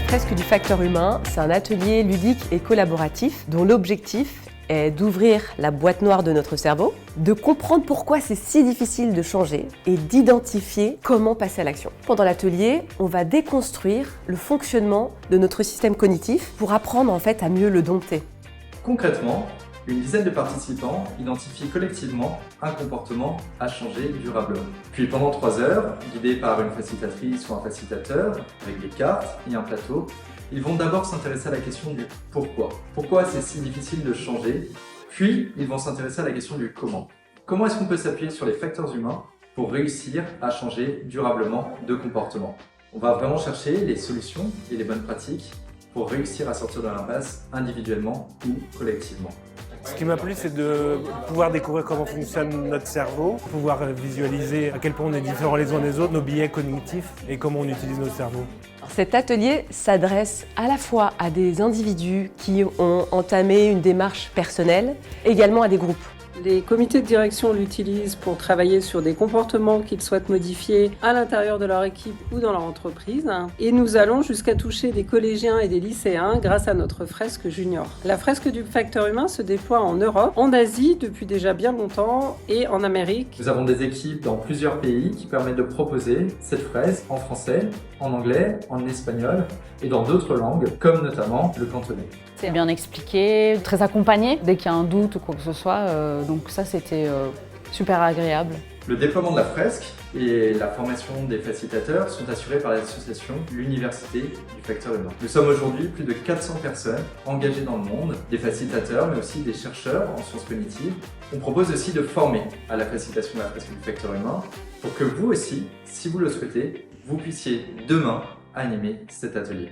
Fresque du facteur humain, c'est un atelier ludique et collaboratif dont l'objectif est d'ouvrir la boîte noire de notre cerveau, de comprendre pourquoi c'est si difficile de changer et d'identifier comment passer à l'action. Pendant l'atelier, on va déconstruire le fonctionnement de notre système cognitif pour apprendre en fait à mieux le dompter. Concrètement, une dizaine de participants identifient collectivement un comportement à changer durablement. Puis pendant 3 heures, guidés par une facilitatrice ou un facilitateur, avec des cartes et un plateau, ils vont d'abord s'intéresser à la question du pourquoi. Pourquoi c'est si difficile de changer? Puis ils vont s'intéresser à la question du comment. Comment est-ce qu'on peut s'appuyer sur les facteurs humains pour réussir à changer durablement de comportement? On va vraiment chercher les solutions et les bonnes pratiques pour réussir à sortir de l'impasse individuellement ou collectivement. Ce qui m'a plu, c'est de pouvoir découvrir comment fonctionne notre cerveau, pouvoir visualiser à quel point on est différents les uns des autres, nos biais cognitifs et comment on utilise nos cerveaux. Cet atelier s'adresse à la fois à des individus qui ont entamé une démarche personnelle, également à des groupes. Les comités de direction l'utilisent pour travailler sur des comportements qu'ils souhaitent modifier à l'intérieur de leur équipe ou dans leur entreprise. Et nous allons jusqu'à toucher des collégiens et des lycéens grâce à notre fresque junior. La fresque du facteur humain se déploie en Europe, en Asie depuis déjà bien longtemps et en Amérique. Nous avons des équipes dans plusieurs pays qui permettent de proposer cette fresque en français, en anglais, en espagnol et dans d'autres langues, comme notamment le cantonais. C'est bien expliqué, très accompagné dès qu'il y a un doute ou quoi que ce soit, donc ça c'était super agréable. Le déploiement de la fresque et la formation des facilitateurs sont assurés par l'association L'Université du Facteur Humain. Nous sommes aujourd'hui plus de 400 personnes engagées dans le monde, des facilitateurs mais aussi des chercheurs en sciences cognitives. On propose aussi de former à la facilitation de la fresque du facteur humain pour que vous aussi, si vous le souhaitez, vous puissiez demain animer cet atelier.